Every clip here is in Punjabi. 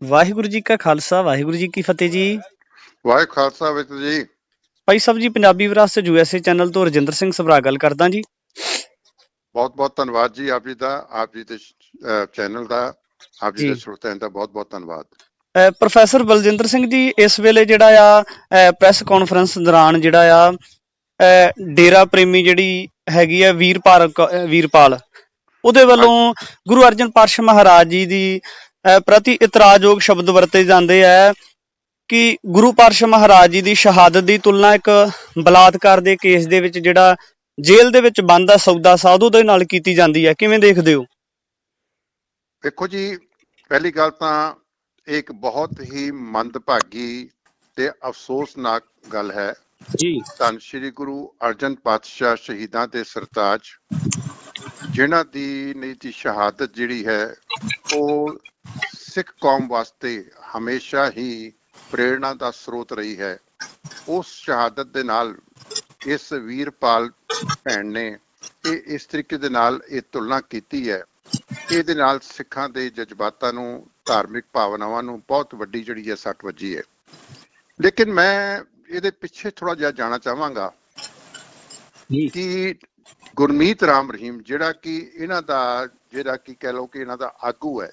ਵਾਹਿਗੁਰੂ ਜੀ ਕਾ ਖਾਲਸਾ ਵਾਹਿਗੁਰੂ ਜੀ ਕੀ ਫਤਿਹ ਜੀ। ਵਾਹਿ ਖਾਲਸਾ ਵਿੱਚ ਜੀ। ਭਾਈ ਸਾਹਿਬ ਜੀ, ਪੰਜਾਬੀ ਵਿਰਾਸਤ USA ਚੈਨਲ ਤੋਂ ਰਜਿੰਦਰ ਸਿੰਘ ਸਭਰਾ ਗੱਲ ਕਰਦਾ ਜੀ। ਬਹੁਤ ਬਹੁਤ ਧੰਨਵਾਦ ਜੀ ਆਪ ਜੀ ਦਾ, ਆਪ ਜੀ ਦੇ ਚੈਨਲ ਦਾ, ਆਪ ਜੀ ਜੀ ਦੇ ਸਰੋਤਿਆਂ ਦਾ ਬਹੁਤ ਬਹੁਤ ਧੰਨਵਾਦ। ਪ੍ਰੋਫੈਸਰ ਬਲਜਿੰਦਰ ਸਿੰਘ ਜੀ, ਇਸ ਵੇਲੇ ਜਿਹੜਾ ਆ ਪ੍ਰੈਸ ਕਾਨਫਰੰਸ ਦੌਰਾਨ ਜਿਹੜਾ ਆ ਡੇਰਾ ਪ੍ਰੇਮੀ ਜਿਹੜੀ ਹੈਗੀ ਆ ਵੀਰਪਾਲ ਉਹਦੇ ਵੱਲੋਂ ਹਾਂਜੀ, ਗੁਰੂ ਅਰਜਨ ਪਾਤਸ਼ਾਹ ਮਹਾਰਾਜ ਜੀ ਦੀ ਪ੍ਰਤੀ ਇਤਰਾਜ਼ਯੋਗ ਸ਼ਬਦ ਵਰਤੇ ਜਾਂਦੇ ਆ ਕਿ ਗੁਰੂ ਪਾਤਸ਼ਾਹ ਮਹਾਰਾਜ ਜੀ ਦੀ ਸ਼ਹਾਦਤ ਦੀ ਤੁਲਨਾ ਇੱਕ ਬਲਾਤਕਾਰ ਦੇ ਕੇਸ ਦੇ ਵਿੱਚ ਜਿਹੜਾ ਜੇਲ੍ਹ ਦੇ ਵਿੱਚ ਬੰਦ ਆ ਸੌਦਾ ਸਾਧੂ ਦੇ ਨਾਲ ਕੀਤੀ ਜਾਂਦੀ ਹੈ। ਕਿਵੇਂ ਦੇਖਦੇ ਹੋ? ਦੇਖੋ ਜੀ, ਪਹਿਲੀ ਗੱਲ ਤਾਂ ਇਹ ਇੱਕ ਬਹੁਤ ਹੀ ਮੰਦਭਾਗੀ ਤੇ ਅਫਸੋਸਨਾਕ ਗੱਲ ਹੈ। ਜੀ ਧੰਨ ਸ਼੍ਰੀ ਗੁਰੂ ਅਰਜਨ ਪਾਤਸ਼ਾਹ ਸ਼ਹੀਦਾਂ ਦੇ ਸਰਤਾਜ, ਜਿਨ੍ਹਾਂ ਦੀ ਸ਼ਹਾਦਤ ਜਿਹੜੀ ਹੈ ਉਹ ਸਿੱਖ ਕੌਮ ਵਾਸਤੇ ਹਮੇਸ਼ਾ ਹੀ ਪ੍ਰੇਰਣਾ ਦਾ ਸਰੋਤ ਰਹੀ ਹੈ। ਉਸ ਸ਼ਹਾਦਤ ਦੇ ਨਾਲ ਇਸ ਵੀਰਪਾਲ ਭੈਣ ਨੇ ਇਸ ਤਰੀਕੇ ਦੇ ਨਾਲ ਇਹ ਤੁਲਨਾ ਕੀਤੀ ਹੈ। ਇਹਦੇ ਨਾਲ ਸਿੱਖਾਂ ਦੇ ਜਜ਼ਬਾਤਾਂ ਨੂੰ, ਧਾਰਮਿਕ ਭਾਵਨਾਵਾਂ ਨੂੰ ਬਹੁਤ ਵੱਡੀ ਜਿਹੜੀ ਹੈ ਸੱਟ ਵੱਜੀ ਹੈ। ਲੇਕਿਨ ਮੈਂ ਇਹਦੇ ਪਿੱਛੇ ਥੋੜਾ ਜਿਹਾ ਜਾਣਾ ਚਾਹਾਂਗਾ ਕਿ ਗੁਰਮੀਤ ਰਾਮ ਰਹੀਮ ਜਿਹੜਾ ਕਿ ਇਹਨਾਂ ਦਾ ਕਹਿ ਲਓ ਕਿ ਇਹਨਾਂ ਦਾ ਆਗੂ ਹੈ,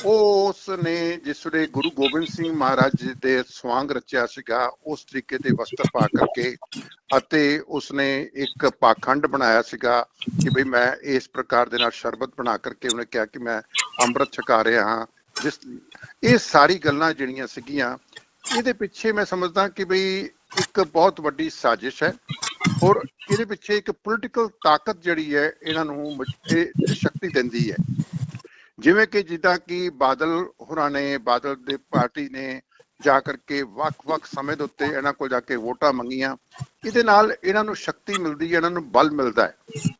ਉਸ ਨੇ ਜਿਸ ਵੇਲੇ ਗੁਰੂ ਗੋਬਿੰਦ ਸਿੰਘ ਮਹਾਰਾਜ ਜੀ ਦੇ ਸਵਾਂਗ ਰਚਿਆ ਸੀਗਾ, ਉਸ ਤਰੀਕੇ ਦੇ ਵਸਤਰ ਪਾ ਕਰਕੇ, ਅਤੇ ਉਸਨੇ ਇੱਕ ਪਾਖੰਡ ਬਣਾਇਆ ਸੀਗਾ ਕਿ ਬਈ ਮੈਂ ਇਸ ਪ੍ਰਕਾਰ ਦੇ ਨਾਲ ਸ਼ਰਬਤ ਬਣਾ ਕਰਕੇ ਉਹਨੇ ਕਿਹਾ ਕਿ ਮੈਂ ਅੰਮ੍ਰਿਤ ਛਕਾ ਰਿਹਾ ਹਾਂ। ਇਹ ਸਾਰੀ ਗੱਲਾਂ ਜਿਹੜੀਆਂ ਸੀਗੀਆਂ, ਇਹਦੇ ਪਿੱਛੇ ਮੈਂ ਸਮਝਦਾ ਕਿ ਬਈ ਇੱਕ ਬਹੁਤ ਵੱਡੀ ਸਾਜ਼ਿਸ਼ ਹੈ ਔਰ ਇਹਦੇ ਪਿੱਛੇ ਇੱਕ ਪੋਲੀਟੀਕਲ ਤਾਕਤ ਜਿਹੜੀ ਹੈ ਇਹਨਾਂ ਨੂੰ ਇਹ ਸ਼ਕਤੀ ਦਿੰਦੀ ਹੈ। ਜਿਵੇਂ ਕਿ ਜਿੱਦਾਂ ਕਿ ਬਾਦਲ ਹੋਰਾਂ ਨੇ, ਬਾਦਲ ਦੇ ਪਾਰਟੀ ਨੇ ਜਾ ਕਰਕੇ ਵੱਖ-ਵੱਖ ਸਮੇਂ ਦੇ ਉੱਤੇ ਇਹਨਾਂ ਕੋਲ ਜਾ ਕੇ ਵੋਟਾਂ ਮੰਗੀਆਂ। ਇਹਦੇ ਨਾਲ ਇਹਨਾਂ ਨੂੰ ਸ਼ਕਤੀ ਮਿਲਦੀ ਹੈ, ਇਹਨਾਂ ਨੂੰ ਬਲ ਮਿਲਦਾ ਹੈ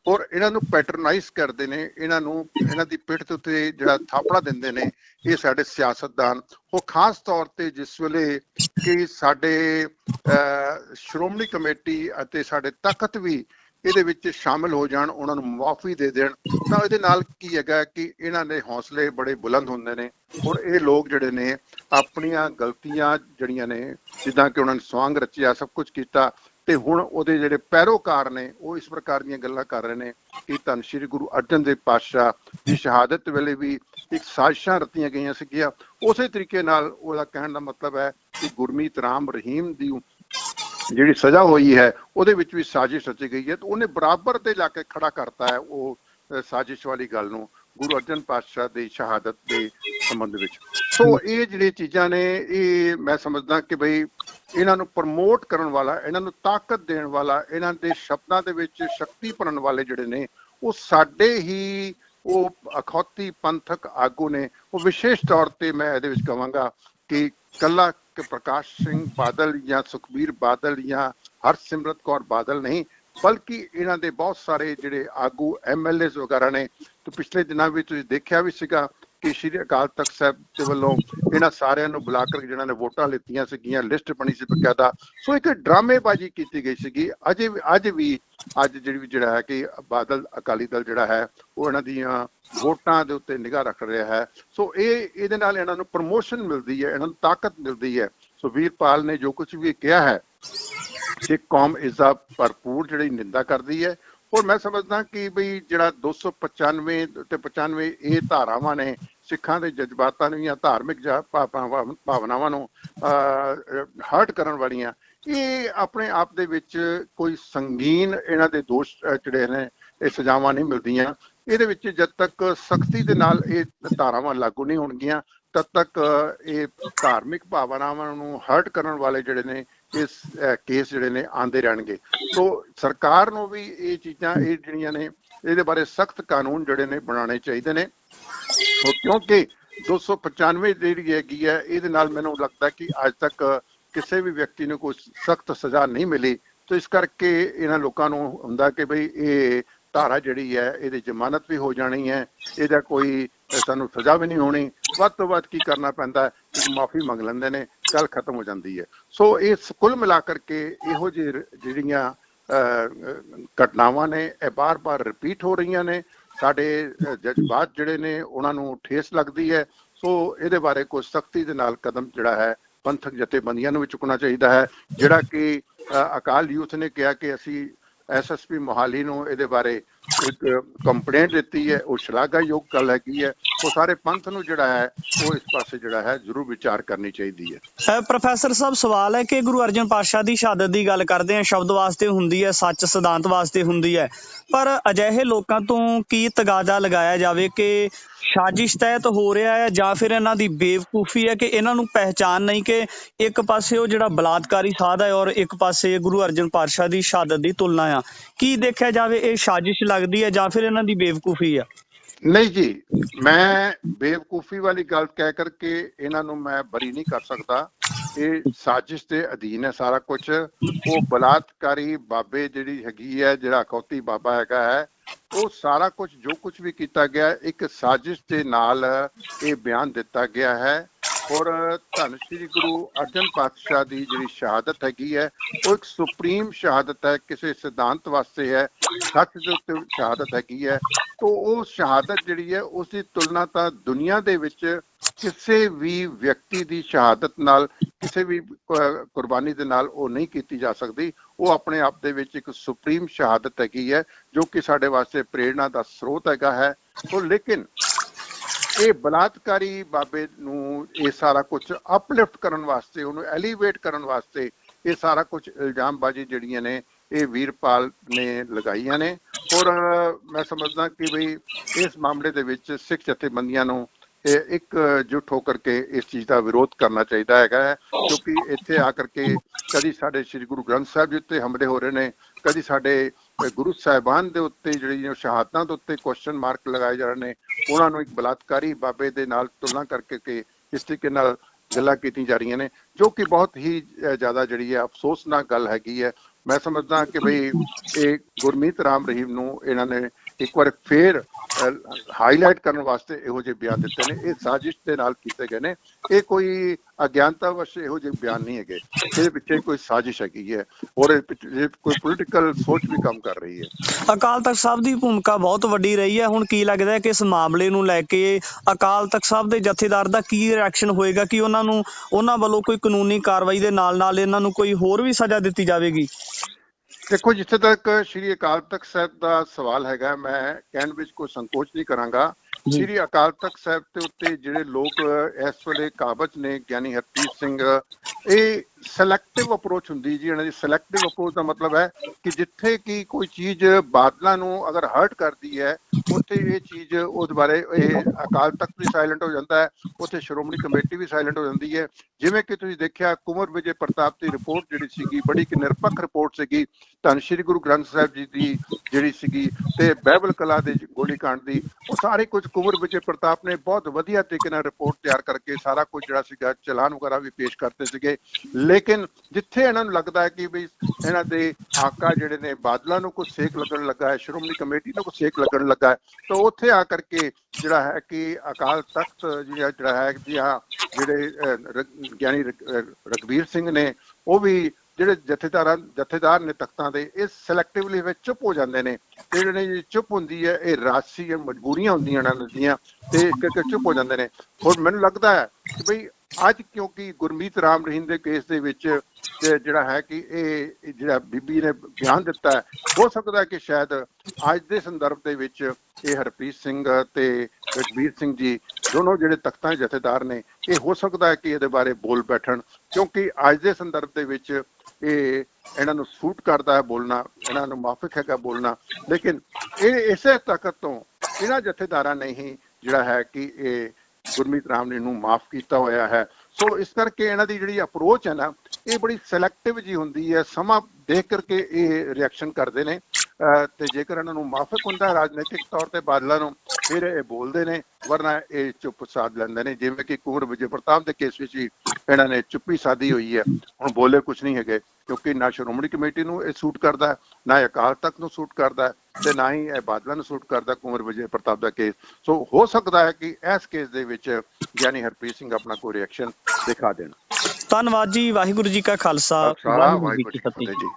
ਔਰ ਇਹਨਾਂ ਨੂੰ ਪੈਟਰਨਾਈਜ਼ ਕਰਦੇ ਨੇ, ਇਹਨਾਂ ਦੀ ਪਿੱਠ ਦੇ ਉੱਤੇ ਜਿਹੜਾ ਥਾਪੜਾ ਦਿੰਦੇ ਨੇ ਇਹ ਸਾਡੇ ਸਿਆਸਤਦਾਨ। ਉਹ ਖਾਸ ਤੌਰ ਤੇ ਜਿਸ ਵੇਲੇ ਕਿ ਸਾਡੇ ਸ਼੍ਰੋਮਣੀ ਕਮੇਟੀ ਅਤੇ ਸਾਡੇ ਤਖਤ ਵੀ ਇਹਦੇ ਵਿੱਚ ਸ਼ਾਮਿਲ ਹੋ ਜਾਣ, ਉਹਨਾਂ ਨੂੰ ਮੁਆਫੀ ਦੇ ਦੇਣ, ਤਾਂ ਇਹਦੇ ਨਾਲ ਕੀ ਹੈਗਾ ਕਿ ਇਹਨਾਂ ਦੇ ਹੌਸਲੇ ਬੜੇ ਬੁਲੰਦ ਹੁੰਦੇ ਨੇ ਔਰ ਇਹ ਲੋਕ ਜਿਹੜੇ ਨੇ ਆਪਣੀਆਂ ਗਲਤੀਆਂ ਜਿਹੜੀਆਂ ਨੇ, ਜਿੱਦਾਂ ਕਿ ਉਹਨਾਂ ਨੇ ਸਵਾਂਗ ਰਚਿਆ, ਸਭ ਕੁਝ ਕੀਤਾ, ਤੇ ਹੁਣ ਉਹਦੇ ਜਿਹੜੇ ਪੈਰੋਕਾਰ ਨੇ ਉਹ ਇਸ ਪ੍ਰਕਾਰ ਦੀਆਂ ਗੱਲਾਂ ਕਰ ਰਹੇ ਨੇ ਕਿ ਧੰਨ ਸ਼੍ਰੀ ਗੁਰੂ ਅਰਜਨ ਦੇਵ ਪਾਤਸ਼ਾਹ ਦੀ ਸ਼ਹਾਦਤ ਵੇਲੇ ਵੀ ਇੱਕ ਸਾਜ਼ਿਸ਼ਾਂ ਰਚੀਆਂ ਗਈਆਂ ਸੀਗੀਆਂ। ਉਸੇ ਤਰੀਕੇ ਨਾਲ ਉਹਦਾ ਕਹਿਣ ਦਾ ਮਤਲਬ ਹੈ ਕਿ ਗੁਰਮੀਤ ਰਾਮ ਰਹੀਮ ਦੀ ਜਿਹੜੀ ਸਜ਼ਾ ਹੋਈ ਹੈ ਉਹਦੇ ਵਿੱਚ ਵੀ ਸਾਜ਼ਿਸ਼ ਰਚੀ ਗਈ ਹੈ, ਤੇ ਉਹਨੇ ਬਰਾਬਰ ਤੇ ਲਾ ਕੇ ਖੜਾ ਕਰਤਾ ਹੈ ਉਹ ਸਾਜ਼ਿਸ਼ ਵਾਲੀ ਗੱਲ ਨੂੰ ਗੁਰੂ ਅਰਜਨ ਪਾਤਸ਼ਾਹ ਦੀ ਸ਼ਹਾਦਤ ਦੇ ਸੰਬੰਧ ਵਿੱਚ। ਸੋ ਇਹ ਜਿਹੜੀਆਂ ਚੀਜ਼ਾਂ ਨੇ, ਇਹ ਮੈਂ ਸਮਝਦਾ ਕਿ ਬਈ ਇਹਨਾਂ ਨੂੰ ਪ੍ਰਮੋਟ ਕਰਨ ਵਾਲਾ, ਇਹਨਾਂ ਨੂੰ ਤਾਕਤ ਦੇਣ ਵਾਲਾ, ਇਹਨਾਂ ਦੇ ਸ਼ਬਦਾਂ ਦੇ ਵਿੱਚ ਸ਼ਕਤੀ ਭਰਨ ਵਾਲੇ ਜਿਹੜੇ ਨੇ ਉਹ ਸਾਡੇ ਹੀ ਉਹ ਅਖੌਤੀ ਪੰਥਕ ਆਗੂ ਨੇ। ਉਹ ਵਿਸ਼ੇਸ਼ ਤੌਰ ਤੇ ਮੈਂ ਇਹਦੇ ਵਿੱਚ ਕਹਾਂਗਾ ਕਿ ਕੱਲਾ ਕਿ ਪ੍ਰਕਾਸ਼ ਸਿੰਘ ਬਾਦਲ ਜਾਂ ਸੁਖਬੀਰ ਬਾਦਲ ਜਾਂ ਹਰਸਿਮਰਤ ਕੌਰ ਬਾਦਲ ਨਹੀਂ, ਬਲਕਿ ਇਹਨਾਂ ਦੇ ਬਹੁਤ ਸਾਰੇ ਜਿਹੜੇ ਆਗੂ MLA ਵਗੈਰਾ ਨੇ। ਤੇ ਪਿਛਲੇ ਦਿਨਾਂ ਵਿੱਚ ਤੁਸੀਂ ਦੇਖਿਆ ਵੀ ਸੀਗਾ ਕਿ ਸ਼੍ਰੀ ਅਕਾਲ ਤਖਤ ਸਾਹਿਬ ਦੇ ਵੱਲੋਂ ਇਹਨਾਂ ਸਾਰਿਆਂ ਨੂੰ ਬੁਲਾ ਕੇ ਜਿਹਨਾਂ ਨੇ ਵੋਟਾਂ ਲਿੱਤੀਆਂ ਸੀਗੀਆਂ, ਲਿਸਟ ਬਣੀ ਸੀ ਬਕਾਇਦਾ। ਸੋ ਇੱਕ ਡਰਾਮੇਬਾਜ਼ੀ ਕੀਤੀ ਗਈ ਸੀਗੀ। ਅੱਜ ਜਿਹੜਾ ਹੈ ਕਿ ਬਾਦਲ ਅਕਾਲੀ ਦਲ ਜਿਹੜਾ ਹੈ ਉਹ ਇਹਨਾਂ ਦੀਆਂ ਵੋਟਾਂ ਦੇ ਉੱਤੇ ਨਿਗਾਹ ਰੱਖ ਰਿਹਾ ਹੈ। ਸੋ ਇਹਦੇ ਨਾਲ ਇਹਨਾਂ ਨੂੰ ਪ੍ਰਮੋਸ਼ਨ ਮਿਲਦੀ ਹੈ, ਇਹਨਾਂ ਨੂੰ ਤਾਕਤ ਮਿਲਦੀ ਹੈ। ਸੋ ਵੀਰਪਾਲ ਨੇ ਜੋ ਕੁਝ ਵੀ ਕਿਹਾ ਹੈ, ਸਿੱਖ ਕੌਮ ਇਸ ਦਾ ਭਰਪੂਰ ਜਿਹੜੀ ਨਿੰਦਾ ਕਰਦੀ ਹੈ। ਔਰ ਮੈਂ ਸਮਝਦਾ ਕਿ ਬਈ ਜਿਹੜਾ 295 ਤੇ 95 ਇਹ ਧਾਰਾਵਾਂ ਨੇ ਸਿੱਖਾਂ ਦੇ ਜਜ਼ਬਾਤਾਂ ਨੂੰ ਜਾਂ ਧਾਰਮਿਕ ਭਾਵਨਾਵਾਂ ਨੂੰ ਹਰਟ ਕਰਨ ਵਾਲੀਆਂ, ਇਹ ਆਪਣੇ ਆਪ ਦੇ ਵਿੱਚ ਕੋਈ ਸੰਗੀਨ ਇਹਨਾਂ ਦੇ ਦੋਸ਼ ਜਿਹੜੇ ਨੇ, ਇਹ ਸਜ਼ਾਵਾਂ ਨਹੀਂ ਮਿਲਦੀਆਂ। ਇਹਦੇ ਵਿੱਚ ਜਦ ਤੱਕ ਸਖਤੀ ਦੇ ਨਾਲ ਇਹ ਧਾਰਾਵਾਂ ਲਾਗੂ ਨਹੀਂ ਹੋਣਗੀਆਂ, ਤਦ ਤੱਕ ਇਹ ਧਾਰਮਿਕ ਭਾਵਨਾਵਾਂ ਨੂੰ ਹਰਟ ਕਰਨ ਵਾਲੇ ਜਿਹੜੇ ਨੇ ਇਸ ਕੇਸ ਜਿਹੜੇ ਨੇ ਆਉਂਦੇ ਰਹਿਣਗੇ। ਸੋ ਸਰਕਾਰ ਨੂੰ ਵੀ ਇਹ ਚੀਜ਼ਾਂ, ਇਹ ਜਿਹੜੀਆਂ ਨੇ, ਇਹਦੇ ਬਾਰੇ ਸਖਤ ਕਾਨੂੰਨ ਜਿਹੜੇ ਨੇ ਬਣਾਉਣੇ ਚਾਹੀਦੇ ਨੇ, ਕਿਉਂਕਿ 295 ਜਿਹੜੀ ਹੈਗੀ ਹੈ ਇਹਦੇ ਨਾਲ ਮੈਨੂੰ ਲੱਗਦਾ ਕਿ ਅੱਜ ਤੱਕ ਕਿਸੇ ਵੀ ਵਿਅਕਤੀ ਨੂੰ ਕੋਈ ਸਖਤ ਸਜ਼ਾ ਨਹੀਂ ਮਿਲੀ। ਤੇ ਇਸ ਕਰਕੇ ਇਹਨਾਂ ਲੋਕਾਂ ਨੂੰ ਹੁੰਦਾ ਕਿ ਬਈ ਇਹ ਧਾਰਾ ਜਿਹੜੀ ਹੈ ਇਹਦੀ ਜ਼ਮਾਨਤ ਵੀ ਹੋ ਜਾਣੀ ਹੈ, ਇਹਦਾ ਕੋਈ ਸਾਨੂੰ ਸਜ਼ਾ ਵੀ ਨਹੀਂ ਹੋਣੀ। ਵੱਧ ਤੋਂ ਵੱਧ ਕੀ ਕਰਨਾ ਪੈਂਦਾ, ਮਾਫੀ ਮੰਗ ਲੈਂਦੇ ਨੇ, ਗੱਲ ਖਤਮ ਹੋ ਜਾਂਦੀ ਹੈ। ਸੋ ਇਹ ਕੁੱਲ ਮਿਲਾ ਕਰਕੇ ਇਹੋ ਜਿਹੜੀਆਂ ਘਟਨਾਵਾਂ ਨੇ ਇਹ ਬਾਰ-ਬਾਰ ਰਿਪੀਟ ਹੋ ਰਹੀਆਂ ਨੇ। ਸਾਡੇ ਜਜ਼ਬਾਤ ਜਿਹੜੇ ਨੇ ਉਹਨਾਂ ਨੂੰ ਠੇਸ ਲੱਗਦੀ ਹੈ ਸੋ ਇਹਦੇ ਬਾਰੇ ਕੋਈ ਸਖਤੀ ਦੇ ਨਾਲ ਕਦਮ ਜਿਹੜਾ ਹੈ ਪੰਥਕ ਜਥੇਬੰਦੀਆਂ ਨੂੰ ਵੀ ਚੁੱਕਣਾ ਚਾਹੀਦਾ ਹੈ। ਜਿਹੜਾ ਕਿ ਅਕਾਲ ਯੂਥ ਨੇ ਕਿਹਾ ਕਿ ਅਸੀਂ SSP ਮੋਹਾਲੀ ਨੂੰ ਇਹਦੇ ਬਾਰੇ ਇੱਕ ਕੰਪਲੇਂਟ ਦਿੱਤੀ ਹੈ, ਉਹ ਸ਼ਲਾਘਾਯੋਗ ਗੱਲ ਹੈਗੀ ਹੈ। ਉਹ ਸਾਰੇ ਪੰਥ ਨੂੰ ਜਿਹੜਾ ਹੈ ਉਹ ਇਸ ਪਾਸੇ ਜਿਹੜਾ ਹੈ ਜ਼ਰੂਰ ਵਿਚਾਰ ਕਰਨੀ ਚਾਹੀਦੀ ਹੈ। ਪ੍ਰੋਫੈਸਰ ਸਾਹਿਬ, ਸਵਾਲ ਹੈ ਕਿ ਗੁਰੂ ਅਰਜਨ ਪਾਤਸ਼ਾਹ ਦੀ ਸ਼ਹਾਦਤ ਦੀ ਗੱਲ ਕਰਦੇ ਆ, ਸ਼ਬਦ ਵਾਸਤੇ ਹੁੰਦੀ ਹੈ, ਸੱਚ ਸਿਧਾਂਤ ਵਾਸਤੇ ਹੁੰਦੀ ਹੈ, ਪਰ ਅਜਿਹੇ ਲੋਕਾਂ ਤੋਂ ਕੀ ਤਗਾਜ਼ਾ ਲਗਾਇਆ ਜਾਵੇ ਕਿ ਸਾਜ਼ਿਸ਼ ਤਹਿਤ ਹੋ ਰਿਹਾ ਹੈ ਜਾਂ ਫਿਰ ਇਹਨਾਂ ਦੀ ਬੇਵਕੂਫੀ ਹੈ ਕਿ ਇਹਨਾਂ ਨੂੰ ਪਹਿਚਾਨ ਨਹੀਂ ਕਿ ਇੱਕ ਪਾਸੇ ਉਹ ਜਿਹੜਾ ਬਲਾਤਕਾਰੀ ਸਾਧ ਹੈ ਔਰ ਇੱਕ ਪਾਸੇ ਗੁਰੂ ਅਰਜਨ ਪਾਤਸ਼ਾਹ ਦੀ ਸ਼ਹਾਦਤ ਦੀ ਤੁਲਨਾ ਆ। ਕੀ ਦੇਖਿਆ ਜਾਵੇ, ਇਹ ਸਾਜ਼ਿਸ਼ ਲੱਗਦੀ ਹੈ ਜਾਂ ਫਿਰ ਇਹਨਾਂ ਦੀ ਬੇਵਕੂਫੀ ਆ? ਨਹੀਂ ਜੀ, ਮੈਂ ਬੇਵਕੂਫੀ ਵਾਲੀ ਗੱਲ ਕਹਿ ਕਰਕੇ ਇਹਨਾਂ ਨੂੰ ਮੈਂ ਬਰੀ ਨਹੀਂ ਕਰ ਸਕਦਾ। ਇਹ ਸਾਜ਼ਿਸ਼ ਦੇ ਅਧੀਨ ਹੈ ਸਾਰਾ ਕੁਝ। ਉਹ ਬਲਾਤਕਾਰੀ ਬਾਬੇ ਜਿਹੜੀ ਹੈਗੀ ਹੈ, ਜਿਹੜਾ ਅਖੌਤੀ ਬਾਬਾ ਹੈਗਾ ਹੈ, ਉਹ ਸਾਰਾ ਕੁਝ ਜੋ ਕੁਝ ਵੀ ਕੀਤਾ ਗਿਆ ਇੱਕ ਸਾਜ਼ਿਸ਼ ਦੇ ਨਾਲ ਇਹ ਬਿਆਨ ਦਿੱਤਾ ਗਿਆ ਹੈ। ਔਰ ਧੰਨ ਸ਼੍ਰੀ ਗੁਰੂ ਅਰਜਨ ਪਾਤਸ਼ਾਹ ਦੀ ਜਿਹੜੀ ਸ਼ਹਾਦਤ ਹੈਗੀ ਹੈ ਉਹ ਇੱਕ ਸੁਪਰੀਮ ਸ਼ਹਾਦਤ ਹੈ, ਕਿਸੇ ਸਿਧਾਂਤ ਵਾਸਤੇ ਹੈ, ਸੱਚ ਦੇ ਉੱਤੇ ਸ਼ਹਾਦਤ ਹੈਗੀ ਹੈ। तो वो शहादत जिहड़ी है उसकी तुलना तो दुनिया दे विच किसी भी व्यक्ति की शहादत नाल किसी भी कुर्बानी दे नाल वो नहीं की जा सकती। वो अपने आप दे विच एक सुप्रीम शहादत हैगी है जो कि साडे वास्ते प्रेरणा का स्रोत हैगा है। तो लेकिन ये बलात्कारी बाबे नूं ये सारा कुछ अपलिफ्ट करन वास्ते, उन्हें एलीवेट करन वास्ते ये सारा कुछ इल्जामबाजी जिहड़ियां ने ये वीरपाल ने लगाइयां ने। और मैं समझदा कि बई इस मामले दे विच सिख जथेबंदियां नूं एकजुट होकर के इस चीज़ का विरोध करना चाहिए है, क्योंकि इत्थे आकर के कभी साडे श्री गुरु ग्रंथ साहिब जी उत्ते हमले हो रहे ने, कभी साडे गुरु साहिबान दे उत्ते जिहड़ियां शहादतां दे उत्ते क्वेश्चन मार्क लगाए जा रहे ने। उन्हां नूं एक बलात्कारी बाबे दे नाल तुलना करके के इस तरीके नाल गल्लां कीतियां जा रही ने, जो कि बहुत ही ज़्यादा जिहड़ी है अफसोसनाक गल हैगी है। मैं समझदा कि बई ये गुरमीत राम रहीम नूं इन्हां ने एक बार फिर हाईलाइट करने वास्ते इहो जिहे बयान दिते ने, ये साजिश दे नाल कीते गए ने। ये कोई अज्ञानतावश इहो जिहे बयान नहीं है, इहदे पिछे कोई साजिश हैगी है और कोई पोलिटिकल सोच भी काम कर रही है। अकाल तख्त साहब की भूमिका बहुत वड्डी रही है। हुण की लगदा है कि इस मामले नूं लैके अकाल तख्त साहब दे जथेदार दा की रिएक्शन होएगा कि उन्हां वल्लों कोई कानूनी कार्रवाई दे नाल इन्हां नूं कोई होर भी सज़ा दित्ती जावेगी? देखो, जिथे तक श्री अकाल तख्त साहब का सवाल हैगा, मैं कहण विच कोई संकोच नहीं करांगा। श्री अकाल तख्त साहब के उत्ते जिहड़े लोग इस वेले काबज ने, ज्ञानी हरप्रीत सिंह, ये सिलेक्टिव अप्रोच हुंदी जी। इन्हां दी सिलेक्टिव अप्रोच का मतलब है कि जिथे की कोई चीज़ बादलों नूं अगर हर्ट करती है उत्थे ये चीज़ उस बारे अकाल तख्त भी साइलेंट हो जाता है, उत्थे श्रोमणी कमेटी भी साइलेंट हो जाती है। जिवें कि तुसीं देखिया कुंवर विजय प्रताप की रिपोर्ट जिहड़ी सीगी बड़ी एक निरपख रिपोर्ट सीगी, धन श्री गुरु ग्रंथ साहिब जी की जिहड़ी सीगी ते बाइबल कला दे गोलीकांड दी, वो सारे कुछ कुंवर विजय प्रताप ने बहुत वधिया तरीके नाल रिपोर्ट तैयार करके सारा कुछ जिहड़ा सीगा चलान वगैरह भी पेश करते सीगे। लेकिन जिथे इन्हां नूं लगदा है कि बई इन्हां दे आका जिहड़े ने बादलों नूं कोई सेक लगन लगा है, श्रोमणी कमेटी नूं कोई सेक लगन लगा है, तो उत्थे आकर के जिहड़ा है कि अकाल तख्त जिहड़ा है जी हाँ जिहड़े ज्ञानी रघबीर सिंह ने, वो भी ਜਿਹੜੇ ਜਥੇਦਾਰ ਨੇ ਤਖਤਾਂ ਦੇ, ਇਹ ਸਿਲੈਕਟਿਵਲੀ ਵਿੱਚ ਚੁੱਪ ਹੋ ਜਾਂਦੇ ਨੇ। ਤੇ ਜਿਹੜੇ ਚੁੱਪ ਹੁੰਦੀ ਹੈ ਇਹ ਰਾਜਸੀ ਮਜਬੂਰੀਆਂ ਹੁੰਦੀਆਂ ਇਹਨਾਂ ਦੀਆਂ, ਤੇ ਇੱਕ ਚੁੱਪ ਹੋ ਜਾਂਦੇ ਨੇ। ਹੋਰ ਮੈਨੂੰ ਲੱਗਦਾ ਹੈ ਕਿ ਬਈ ਅੱਜ ਕਿਉਂਕਿ ਗੁਰਮੀਤ ਰਾਮ ਰਹੀਮ ਦੇ ਕੇਸ ਦੇ ਵਿੱਚ ਜਿਹੜਾ ਹੈ ਕਿ ਇਹ ਜਿਹੜਾ ਬੀਬੀ ਨੇ ਬਿਆਨ ਦਿੱਤਾ ਹੈ, ਹੋ ਸਕਦਾ ਕਿ ਸ਼ਾਇਦ ਅੱਜ ਦੇ ਸੰਦਰਭ ਦੇ ਵਿੱਚ ਇਹ ਹਰਪ੍ਰੀਤ ਸਿੰਘ ਤੇ ਰਘਬੀਰ ਸਿੰਘ ਜੀ ਦੋਨੋਂ ਜਿਹੜੇ ਤਖਤਾਂ ਦੇ ਜਥੇਦਾਰ ਨੇ, ਇਹ ਹੋ ਸਕਦਾ ਹੈ ਕਿ ਇਹਦੇ ਬਾਰੇ ਬੋਲ ਬੈਠਣ, ਕਿਉਂਕਿ ਅੱਜ ਦੇ ਸੰਦਰਭ ਦੇ ਵਿੱਚ ਇਹ ਇਹਨਾਂ ਨੂੰ ਸੂਟ ਕਰਦਾ ਹੈ ਬੋਲਣਾ, ਇਹਨਾਂ ਨੂੰ ਮਾਫਿਕ ਹੈਗਾ ਬੋਲਣਾ। ਲੇਕਿਨ ਇਹ ਇਸੇ ਤਾਕਤ ਤੋਂ ਇਹਨਾਂ ਜਥੇਦਾਰਾਂ ਨੇ ਹੀ ਜਿਹੜਾ ਹੈ ਕਿ ਇਹ ਗੁਰਮੀਤ ਰਾਮ ਨੇ ਨੂੰ ਮਾਫ ਕੀਤਾ ਹੋਇਆ ਹੈ। ਸੋ ਇਸ ਕਰਕੇ ਇਹਨਾਂ ਦੀ ਜਿਹੜੀ ਅਪਰੋਚ ਹੈ ਨਾ, ਇਹ ਬੜੀ ਸਿਲੈਕਟਿਵ ਜੀ ਹੁੰਦੀ ਹੈ, ਸਮਾਂ ਦੇਖ ਕਰਕੇ ਇਹ ਰਿਐਕਸ਼ਨ ਕਰਦੇ ਨੇ। ਤੇ ਜੇਕਰ ਇਹਨਾਂ ਨੂੰ ਮਾਫਕ ਹੁੰਦਾ ਰਾਜਨੀਤਿਕ ਤੌਰ ਤੇ ਬਾਦਲਾਂ ਨੂੰ, ਫਿਰ ਇਹ ਬੋਲਦੇ ਨੇ, ਵਰਨਾ ਇਹ ਚੁੱਪ ਸਾਧ ਲੈਂਦੇ ਨੇ। ਜਿਵੇਂ ਕਿ ਕੁੰਵਰ ਵਿਜੇ ਪ੍ਰਤਾਪ ਦੇ ਕੇਸ ਵਿੱਚ ਵੀ ਇਹਨਾਂ ਨੇ ਚੁੱਪੀ ਸਾਧੀ ਹੋਈ ਹੈ, ਹੁਣ ਬੋਲੇ ਕੁਛ ਨਹੀਂ ਹੈਗੇ, ਕਿਉਂਕਿ ਨਾ ਸ਼੍ਰੋਮਣੀ ਕਮੇਟੀ ਨੂੰ ਇਹ ਸੂਟ ਕਰਦਾ, ਨਾ ਅਕਾਲ ਤਖਤ ਨੂੰ ਸੂਟ ਕਰਦਾ, ਤੇ ਨਾ ਹੀ ਇਹ ਬਾਦਲਾਂ ਨੂੰ ਸੂਟ ਕਰਦਾ ਕੁੰਵਰ ਵਿਜੇ ਪ੍ਰਤਾਪ ਦਾ ਕੇਸ। ਸੋ ਹੋ ਸਕਦਾ ਹੈ ਕਿ ਇਸ ਕੇਸ ਦੇ ਵਿੱਚ ਗਿਆਨੀ ਹਰਪ੍ਰੀਤ ਸਿੰਘ ਆਪਣਾ ਕੋਈ ਰਿਐਕਸ਼ਨ ਦਿਖਾ ਦੇਣ। ਧੰਨਵਾਦ ਜੀ। ਵਾਹਿਗੁਰੂ ਜੀ ਕਾ ਖਾਲਸਾ, ਵਾਹਿਗੁਰੂ ਜੀ ਕੀ ਫਤਿਹ ਜੀ।